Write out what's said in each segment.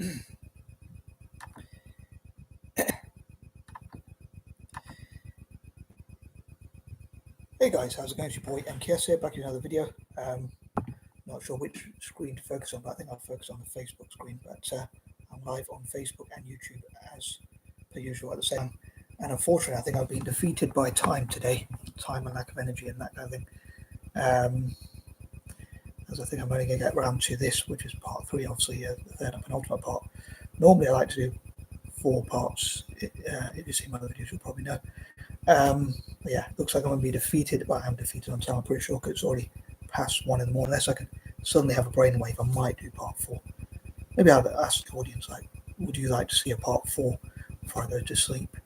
Hey guys, how's it going? It's your boy M.K.S here, back in another video. Not sure which screen to focus on, but I think I'll focus on the Facebook screen. But I'm live on Facebook and YouTube as per usual at the same time. And unfortunately, I think I've been defeated by time today, time and lack of energy and that kind of thing. As I think I'm only going to get around to this, which is part 3, obviously, the third and penultimate part. Normally, I like to do 4 parts. If you've seen my other videos, you'll probably know. Yeah, looks like I'm going to be defeated. Well, I'm defeated on time, I'm pretty sure, because it's already past 1 in the morning. Unless I can suddenly have a brainwave, I might do part 4. Maybe I'll ask the audience, like, would you like to see a part 4 before I go to sleep?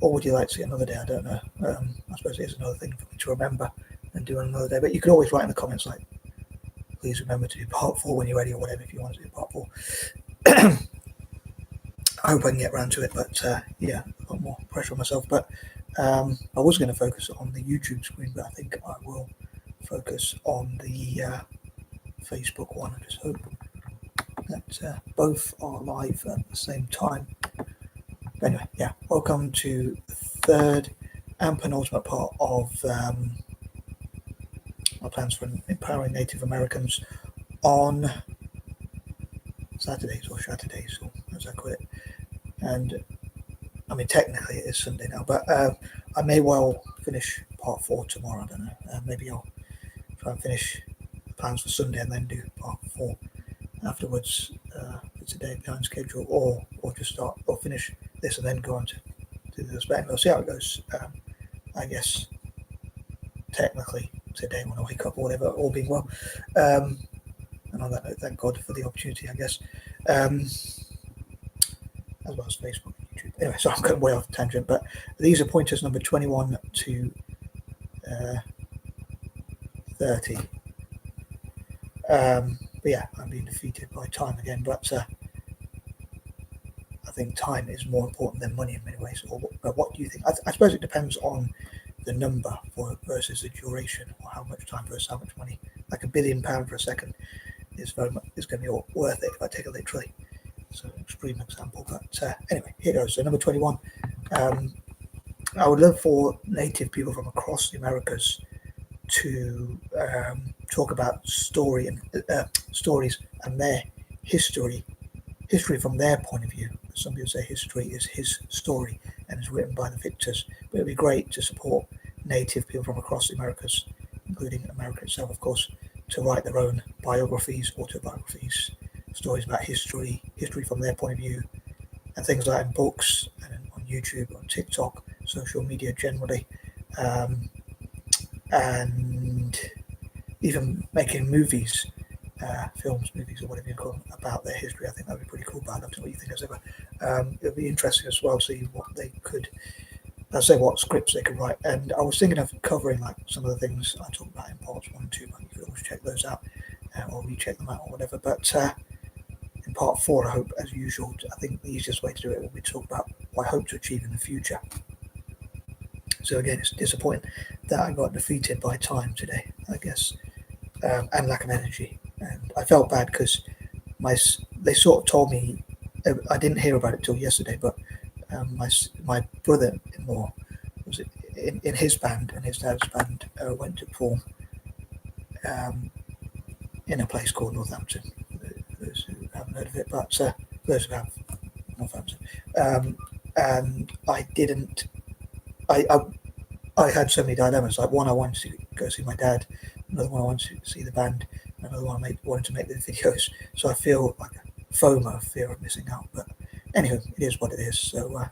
Or would you like to see another day? I don't know. I suppose it is another thing for me to remember and do another day. But you could always write in the comments, like, please remember to do part 4 when you're ready, or whatever, if you want to do part 4. I hope I can get around to it, but yeah, a lot more pressure on myself. But I was going to focus on the YouTube screen, but I think I will focus on the Facebook one. I just hope that both are live at the same time. But anyway, yeah, welcome to the third and penultimate part of my plans for empowering Native Americans on Saturdays or Saturdays, or as I call it. And I mean, technically it is Sunday now, but I may well finish part 4 tomorrow. I don't know. Maybe I'll try and finish the plans for Sunday and then do part 4 afterwards. It's a day behind schedule, or just start or finish this and then go on to do this. But we'll see how it goes. I guess technically today when I wake up or whatever, all being well. And on that note, thank God for the opportunity, I guess. As well as Facebook and YouTube. Anyway, so I'm going way off the tangent, but these are pointers number 21 to 30. But yeah, I'm being defeated by time again, but I think time is more important than money in many ways. Or what do you think? I suppose it depends on the number versus the duration, or how much time versus how much money. Like £1 billion for a second is going to be worth it if I take it literally. So an extreme example, but anyway, here goes. So number 21. I would love for Native people from across the Americas to talk about stories and their history from their point of view. Some people say history is his story and is written by the victors, but it'd be great to support Native people from across the Americas, including America itself, of course, to write their own biographies, autobiographies, stories about history from their point of view, and things like in books and on YouTube, on TikTok, social media generally, and even making movies, movies or whatever you call them, about their history. I think that would be pretty cool, but I'd love to know what you think as ever. It would be interesting as well to see what they could, what scripts they could write. And I was thinking of covering like some of the things I talked about in parts 1 and 2, but you could always check those out or recheck them out or whatever. But in part 4, I hope, as usual, I think the easiest way to do it will be to talk about what I hope to achieve in the future. So again, it's disappointing that I got defeated by time today, I guess, and lack of energy. And I felt bad because they sort of told me, I didn't hear about it till yesterday, but my brother-in-law was in his band, and his dad's band went to perform in a place called Northampton. Those who haven't heard of it, but those who have, Northampton. And I didn't. I had so many dilemmas. Like one, I wanted to go see my dad. Another one, I wanted to see the band. Another one, I wanted to make the videos. So I feel like a FOMO, fear of missing out. But anyway, it is what it is. So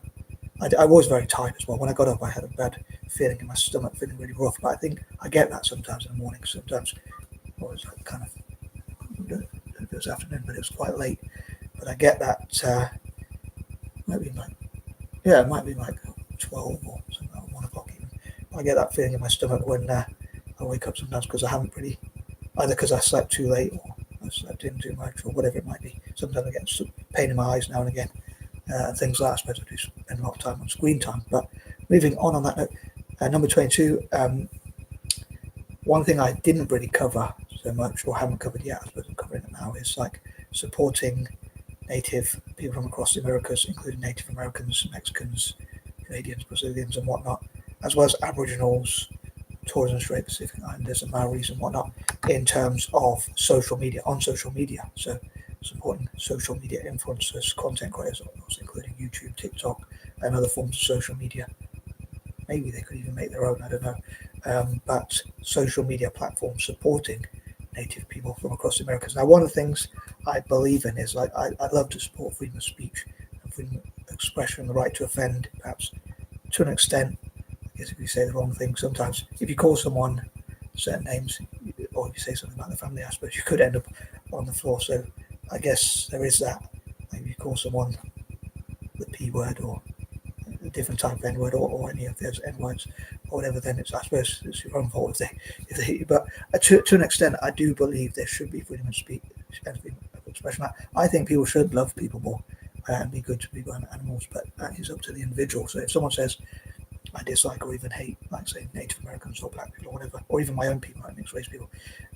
I was very tired as well. When I got up, I had a bad feeling in my stomach, feeling really rough. But I think I get that sometimes in the morning. Sometimes it was like kind of it was afternoon, but it was quite late. But I get that. It might be like 12 or something, like 1 o'clock even. I get that feeling in my stomach when I wake up sometimes because I haven't really, either because I slept too late or I slept in too much or whatever it might be. Sometimes I get pain in my eyes now and again, things like that. I suppose I do spend a lot of time on screen time. But moving on that note, number 22, one thing I didn't really cover so much or haven't covered yet, I suppose I'm covering it now, is like supporting native people from across the Americas, including Native Americans, Mexicans, Canadians, Brazilians, and whatnot, as well as Aboriginals, Torres and Strait Pacific Islanders, and Maoris and whatnot, in terms of social media, on social media. So supporting social media influencers, content creators, also including YouTube, TikTok, and other forms of social media. Maybe they could even make their own, I don't know. But social media platforms supporting native people from across the Americas. Now, one of the things I believe in is, like, I love to support freedom of speech and freedom of expression, the right to offend, perhaps to an extent. I guess if you say the wrong thing, sometimes if you call someone certain names, or if you say something about the family, I suppose you could end up on the floor. So I guess there is that. Maybe you call someone the P word or a different type of N word, or any of those N words or whatever, then I suppose it's your own fault if they hit you. But to an extent, I do believe there should be freedom of speech and freedom of expression. I think people should love people more and be good to people and animals, but that is up to the individual. So if someone says, I dislike or even hate, like, say, Native Americans or black people or whatever, or even my own people, like mixed race people,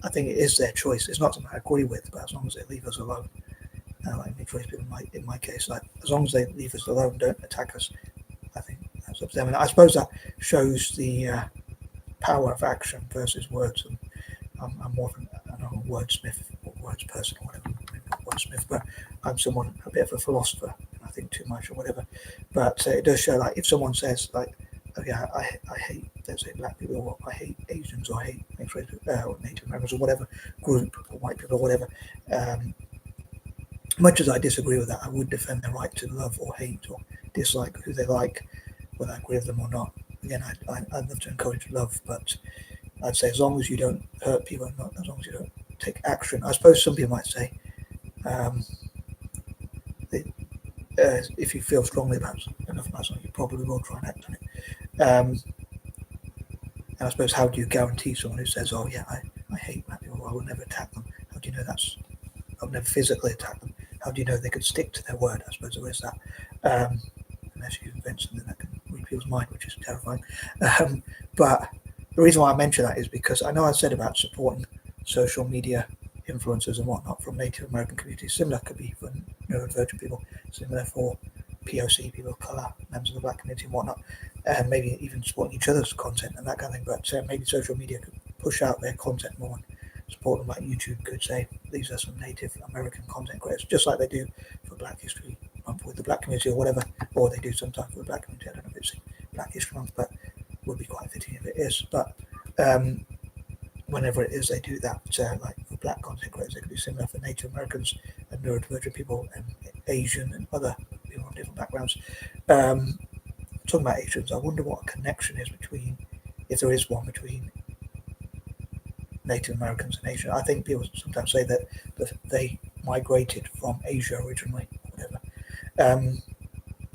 I think it is their choice. It's not something I agree with, but as long as they leave us alone, like mixed race people in my case, like, as long as they leave us alone, don't attack us, I think that's up to them. And I suppose that shows the power of action versus words. And I'm more of a wordsmith or words person or whatever. Maybe not wordsmith, but I'm someone, a bit of a philosopher, and I think too much or whatever. But it does show, like, if someone says, like, oh yeah, I hate, let's say, black people, or I hate Asians, or I hate mixed race, or Native Americans, or whatever group, or white people, or whatever. Much as I disagree with that, I would defend their right to love or hate or dislike who they like, whether I agree with them or not. Again, I'd love to encourage love, but I'd say as long as you don't hurt people, not as long as you don't take action. I suppose some people might say, if you feel strongly about enough about something, you probably will try and act on it. And I suppose, how do you guarantee someone who says, oh yeah, I hate black people, I will never attack them? How do you know I'll never physically attack them? How do you know they could stick to their word? I suppose there is that. Unless you invent something that can read people's mind, which is terrifying. But the reason why I mention that is because I know I said about supporting social media influencers and whatnot from Native American communities. Similar could be for neurodivergent people, similar for POC people of colour, members of the black community and whatnot, and maybe even supporting each other's content and that kind of thing. But maybe social media could push out their content more and support them, like YouTube could say, these are some Native American content creators, just like they do for Black History Month with the black community or whatever, or they do sometimes for the black community. I don't know if it's Black History Month, but it would be quite fitting if it is. But whenever it is, they do that. Like for black content creators, they could do similar for Native Americans and neurodivergent people and Asian and other people from different backgrounds. Talking about Asians, I wonder what a connection is between, if there is one, between Native Americans and Asian. I think people sometimes say that they migrated from Asia originally, or whatever,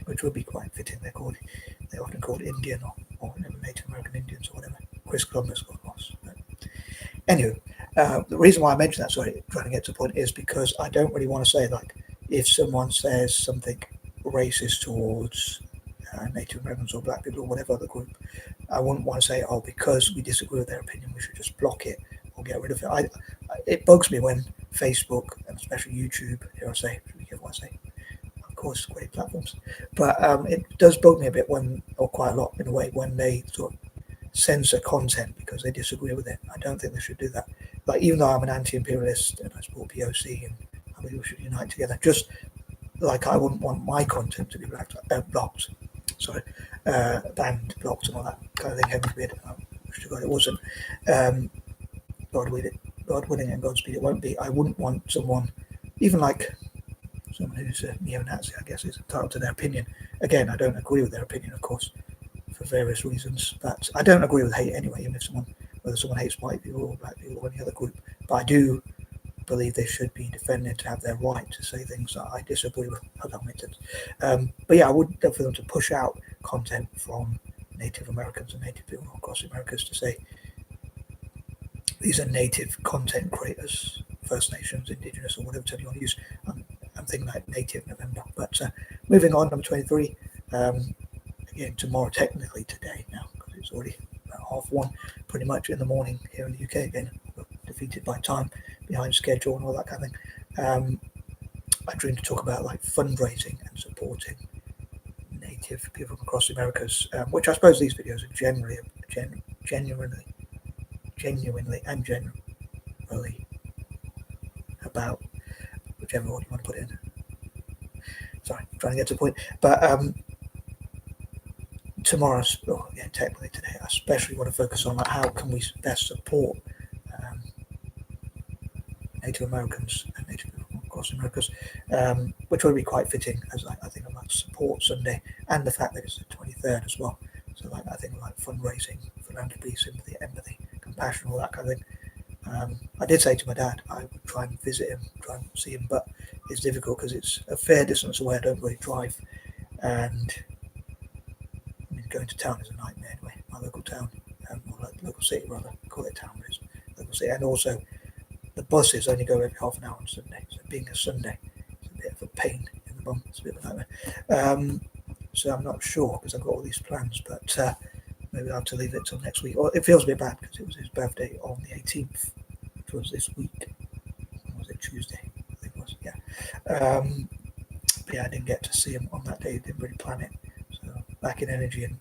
which would be quite fitting. They're often called Indian or Native American Indians or whatever. Chris Columbus got lost. But anyway, the reason why I mention that, sorry, trying to get to the point, is because I don't really want to say, like, if someone says something racist towards Native Americans or black people or whatever other group, I wouldn't want to say, oh, because we disagree with their opinion, we should just block it or get rid of it. It bugs me when Facebook, and especially YouTube, here I say, be careful what I say, of course, great platforms, but it does bug me a bit when, or quite a lot in a way, when they sort of censor content because they disagree with it. I don't think they should do that. Like, even though I'm an anti-imperialist and I support POC and I believe we should unite together, just like I wouldn't want my content to be blocked, banned, blocked, and all that kind of thing. Heaven forbid. I wish to God it wasn't. God willing and Godspeed it won't be. I wouldn't want someone, even like someone who's a neo-Nazi, I guess, is entitled to their opinion. Again, I don't agree with their opinion, of course, for various reasons, but I don't agree with hate anyway, even if whether someone hates white people or black people or any other group. But I do believe they should be defended to have their right to say things that I disagree with. I don't make sense. But yeah, I would love for them to push out content from Native Americans and Native people across the Americas to say these are Native content creators, First Nations, Indigenous, or whatever term you want to use. I'm thinking like Native November. But moving on, number 23. Again, tomorrow, technically today now, because it's already about 1:30, pretty much in the morning here in the UK again. Defeated by time, behind schedule, and all that kind of thing. I dream to talk about like fundraising and supporting Native people from across the Americas, which I suppose these videos are genuinely and generally about, whichever one you want to put in. Sorry, I'm trying to get to the point. But technically today, I especially want to focus on like, how can we best support Native Americans and Native people from across the Americas, which would be quite fitting as I think of like Support Sunday and the fact that it's the 23rd as well. So like I think like fundraising, philanthropy, sympathy, empathy, compassion, all that kind of thing. I did say to my dad I would try and visit him, try and see him, but it's difficult because it's a fair distance away. I don't really drive, and I mean going to town is a nightmare anyway. My local town, or like local city rather, call it town, but it's local city, and also the buses only go every half an hour on Sunday. So being a Sunday, it's a bit of a pain in the bum. It's a bit of a nightmare. So I'm not sure because I've got all these plans, but maybe I'll have to leave it till next week. Or it feels a bit bad because it was his birthday on the 18th, which was this week. Or was it Tuesday? I think it was. Yeah. But yeah, I didn't get to see him on that day. Didn't really plan it. So back in energy and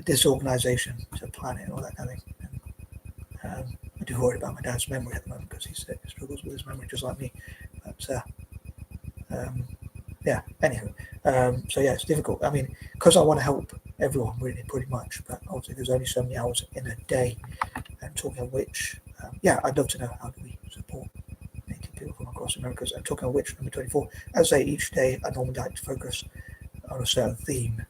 disorganization to plan it and all that kind of thing. I do worry about my dad's memory at the moment because he struggles with his memory just like me. But yeah, anyway. So yeah, it's difficult. I mean, because I want to help everyone really pretty much, but obviously there's only so many hours in a day. And talking of which, I'd love to know how do we support Native people from across the Americas. And talking of which, number 24, as I say, each day I normally like to focus on a certain theme.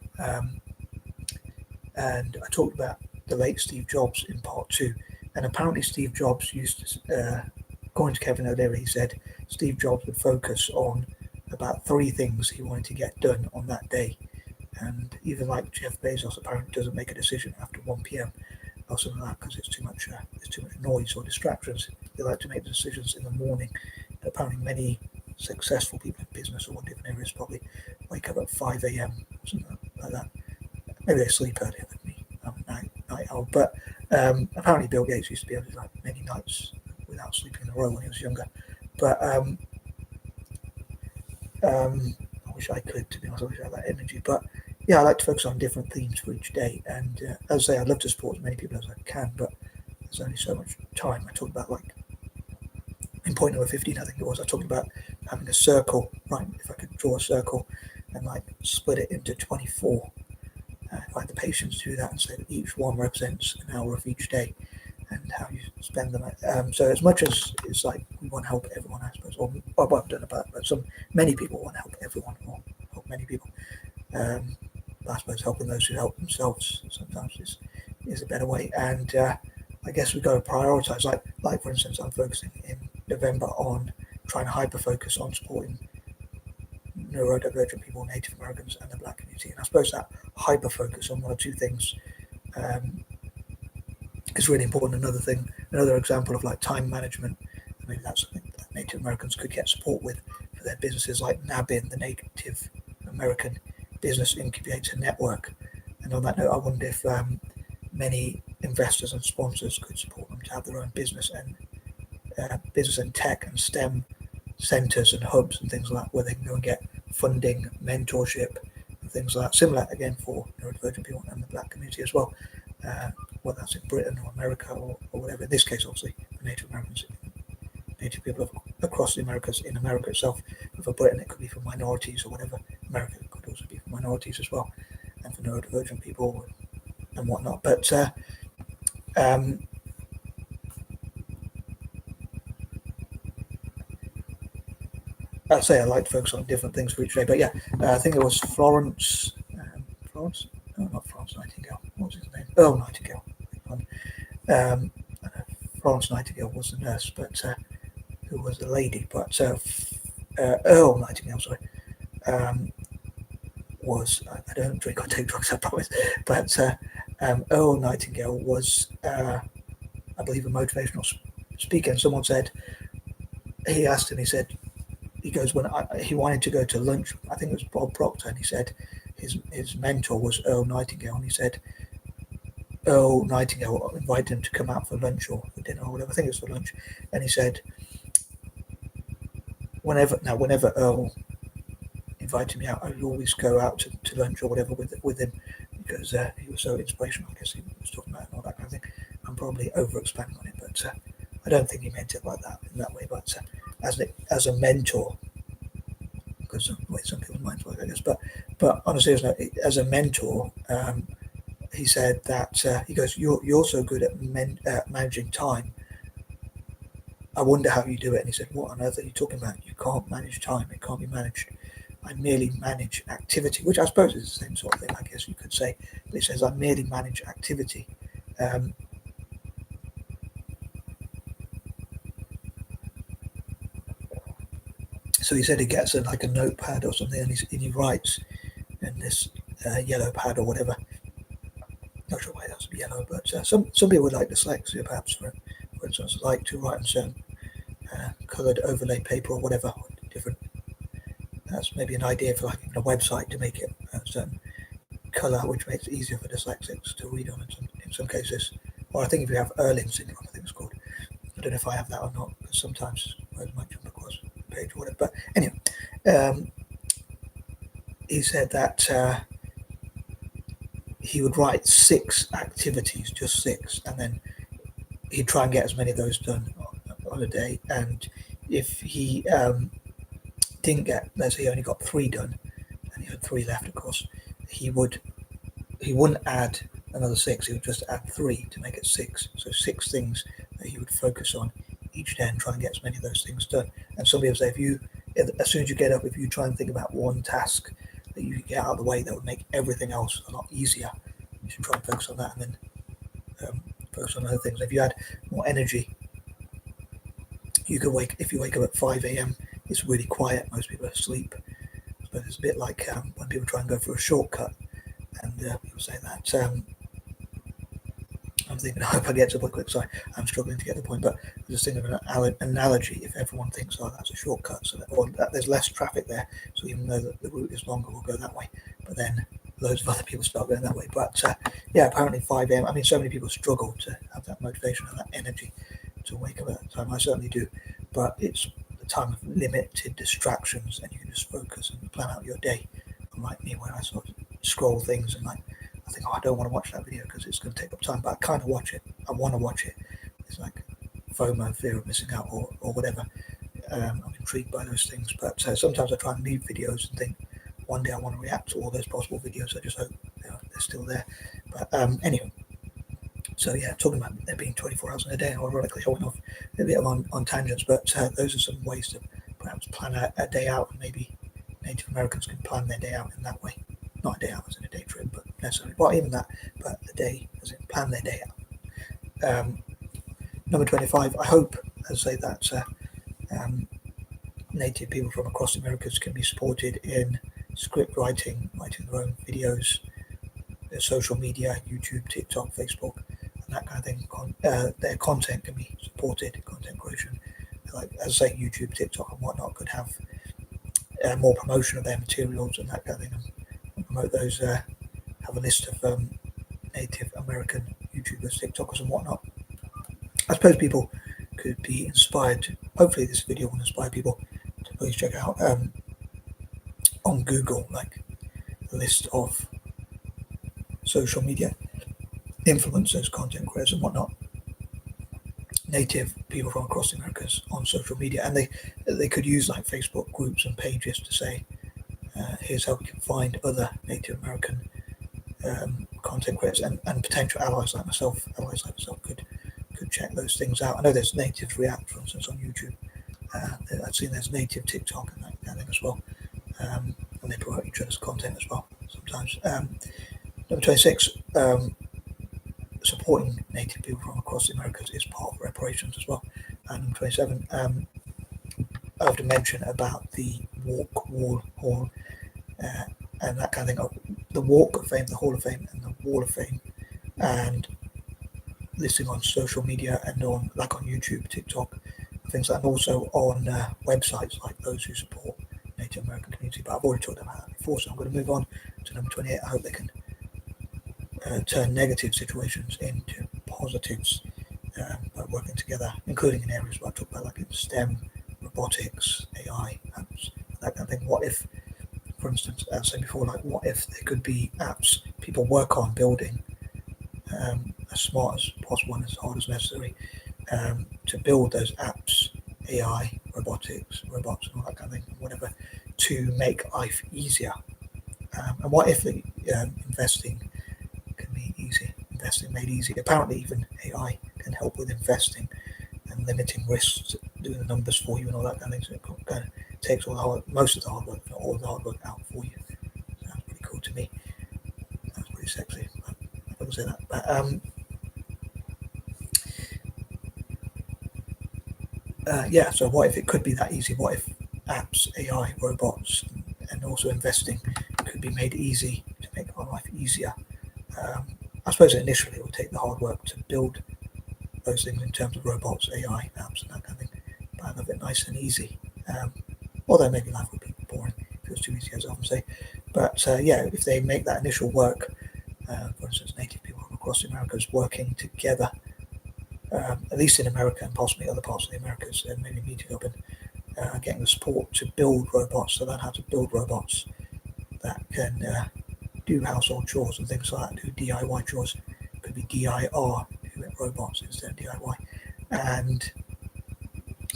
And I talked about the late Steve Jobs in part 2. And apparently Steve Jobs used to, according to Kevin O'Leary, he said Steve Jobs would focus on about 3 things he wanted to get done on that day. And even like Jeff Bezos apparently doesn't make a decision after 1 p.m. or something like that because it's too much noise or distractions. They like to make decisions in the morning. And apparently many successful people in business or different areas probably wake up at 5 a.m. or something like that. Maybe they sleep earlier than me. I'm a night owl. But apparently Bill Gates used to be able to like many nights without sleeping in a row when he was younger. But I wish I could, to be honest. I wish I had that energy. But yeah, I like to focus on different themes for each day. And as I say, I'd love to support as many people as I can, but there's only so much time. I talked about like in point number 15, I think it was, I talked about having a circle, right? If I could draw a circle and like split it into 24. If I had the patience to do that and say that each one represents an hour of each day and how you spend them. So as much as it's like we want to help everyone, I suppose, or well, I've done about, but many people want to help everyone or help many people. I suppose helping those who help themselves sometimes is a better way. And I guess we've got to prioritize. Like for instance, I'm focusing in November on trying to hyper focus on supporting neurodivergent people, Native Americans, and the Black community. And I suppose that hyper focus on one or two things is really important. Another example of like time management. Maybe that's something that Native Americans could get support with for their businesses, like NABIN, the Native American Business Incubator Network. And on that note, I wonder if many investors and sponsors could support them to have their own business and tech and STEM centers and hubs and things like that, where they can go and get funding, mentorship, and things like that. Similar again for neurodivergent people and the Black community as well, whether that's in Britain or America or whatever. In this case, obviously, for Native Americans, Native people across the Americas, in America itself. But for Britain, it could be for minorities or whatever. America could also be for minorities as well, and for neurodivergent people and whatnot. But I'd say I like to focus on different things for each day. But yeah, I think it was Florence. No, not Florence Nightingale. What was his name? Earl Nightingale. Florence Nightingale was the nurse, but who was the lady? But Earl Nightingale, sorry, was. I don't drink or take drugs, I promise. But Earl Nightingale was, I believe, a motivational speaker. And someone said, he asked him, he goes, when he wanted to go to lunch, I think it was Bob Proctor, and he said his mentor was Earl Nightingale, and he said Earl Nightingale invited him to come out for lunch or for dinner or whatever, I think it was for lunch, and he said whenever Earl invited me out, I would always go out to lunch or whatever with him because he was so inspirational. I guess he was talking about it and all that kind of thing. I'm probably over expanding on it, but I don't think he meant it like that in that way. But as a mentor, because of the way some people's minds work, I guess. But honestly, as a mentor, he said that he goes, "You're so good at managing time. I wonder how you do it." And he said, "What on earth are you talking about? You can't manage time. It can't be managed. I merely manage activity," which I suppose is the same sort of thing, I guess you could say. But he says, "I merely manage activity." Um, so he said he gets like a notepad or something, and he writes in this yellow pad or whatever. Not sure why that's yellow, but some people would like dyslexia, perhaps, for instance, like to write on certain coloured overlay paper or whatever, or different. That's maybe an idea for like even a website to make it a certain colour, which makes it easier for dyslexics to read on in some cases. Or I think if you have Erling syndrome, I think it's called. I don't know if I have that or not, because sometimes words might jump across the page or whatever. But anyway, he said that he would write 6 activities, just 6, and then he'd try and get as many of those done on a day. And if he didn't get, let's say he only got 3 done, and he had 3 left, of course, he wouldn't add another 6. He would just add 3 to make it 6. So 6 things that he would focus on each day and try and get as many of those things done. And some people say, as soon as you get up, if you try and think about one task that you get out of the way that would make everything else a lot easier, you should try and focus on that, and then focus on other things. If you had more energy, if you wake up at 5 a.m, it's really quiet, most people are asleep. But it's a bit like when people try and go for a shortcut, and people say that. I'm thinking, I hope I get to the point quick. Sorry, I'm struggling to get the point, but I'm just thinking of an analogy. If everyone thinks, "Oh, that's a shortcut," or that there's less traffic there, so even though the route is longer, we'll go that way. But then loads of other people start going that way. But yeah, apparently 5 a.m. I mean, so many people struggle to have that motivation and that energy to wake up at that time. I certainly do, but it's the time of limited distractions, and you can just focus and plan out your day. Unlike me, where I sort of scroll things and I think, I don't want to watch that video because it's going to take up time, but I kind of watch it. I want to watch it. It's like FOMO, fear of missing out, or whatever. I'm intrigued by those things, but sometimes I try and leave videos and think, one day I want to react to all those possible videos. I just hope they're still there. But anyway, so yeah, talking about there being 24 hours in a day, ironically, I went off a bit on tangents, but those are some ways to perhaps plan a day out, and maybe Native Americans can plan their day out in that way. Not a day out as in a day trip, but necessarily, well, even that, but a day as in plan their day out. Number 25, I hope, as I say, that Native people from across the Americas can be supported in script writing their own videos, their social media, YouTube, TikTok, Facebook, and that kind of thing. Their content can be supported, content creation. Like, as I say, YouTube, TikTok, and whatnot could have more promotion of their materials and that kind of thing, and promote those. Have a list of Native American YouTubers, TikTokers, and whatnot. I suppose people could be inspired. Hopefully, this video will inspire people to please check out on Google, like a list of social media influencers, content creators, and whatnot. Native people from across the Americas on social media, and they could use like Facebook groups and pages to say, here's how we can find other Native American content creators and potential allies like myself. Allies like myself could check those things out. I know there's Native React, for instance, on YouTube. I've seen there's Native TikTok and that kind of thing as well, and they promote each other's content as well sometimes. Number 26. Supporting Native people from across the Americas is part of reparations as well. And number 27, I have to mention about the Walk, Wall, Hall, and that kind of thing. The Walk of Fame, the Hall of Fame, and the Wall of Fame, and listing on social media and on YouTube, TikTok, things like that, and also on websites like those who support Native American community. But I've already talked about that before, so I'm going to move on to number 28. I hope they can turn negative situations into positives by working together, including in areas where I talk about, like in STEM, robotics, AI apps, that kind of thing. What if, for instance, as I said before, like what if there could be apps people work on building as smart as possible and as hard as necessary to build those apps, AI, robotics, robots, and all that kind of thing, whatever, to make life easier. And what if the investing can be easy, investing made easy? Apparently, even AI can help with investing and limiting risks, doing the numbers for you and all that kind of thing. So it kind of takes most of the hard work, not all of the hard work out for you. Sounds pretty cool to me. That's pretty sexy. I wouldn't say that. But yeah, so what if it could be that easy? What if apps, AI, robots, and also investing could be made easy to make our life easier? I suppose initially it would take the hard work to build those things in terms of robots, AI, apps, and that kind of thing, but I love it nice and easy. Although maybe life would be boring if it was too easy, as I often say. But yeah, if they make that initial work, for instance, native people across the Americas working together, at least in America and possibly other parts of the Americas, and maybe meeting up and getting the support to build robots, so learn how to build robots that can do household chores and things like that, do DIY chores. Could be DIR, robots instead of DIY. And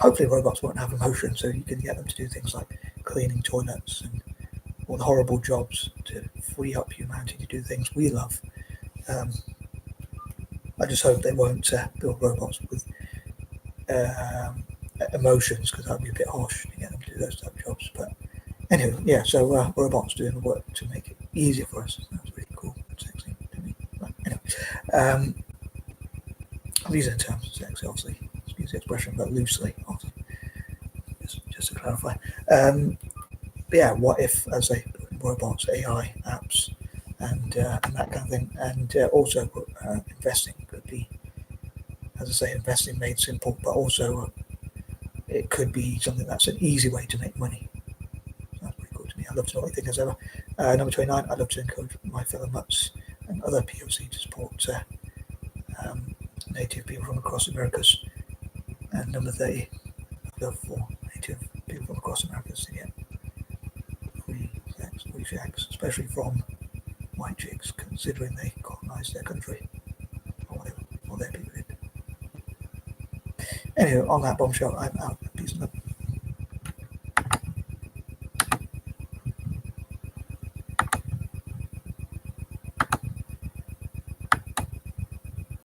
hopefully robots won't have emotion, so you can get them to do things like cleaning toilets and all the horrible jobs to free up humanity to do things we love. I just hope they won't build robots with emotions, because that would be a bit harsh to get them to do those type of jobs. But anyway, yeah, so robots doing the work to make it easier for us. That's really cool and sexy to me. But anyway, I'm using the term sexy, obviously. Use the expression, but loosely, obviously. Just to clarify. But yeah, what if, as I say, robots, AI, apps, and that kind of thing, and also investing could be, as I say, investing made simple, but also it could be something that's an easy way to make money. That's pretty cool to me. I'd love to know what you think as ever. Number 29, I'd love to encourage my fellow mutts and other POC to support native people from across the Americas. And number 30, I'd love for native people from across the Americas to get free shags, especially from white chicks, considering they colonised their country, or whatever, or their people did. Anyway, on that bombshell, I'm out.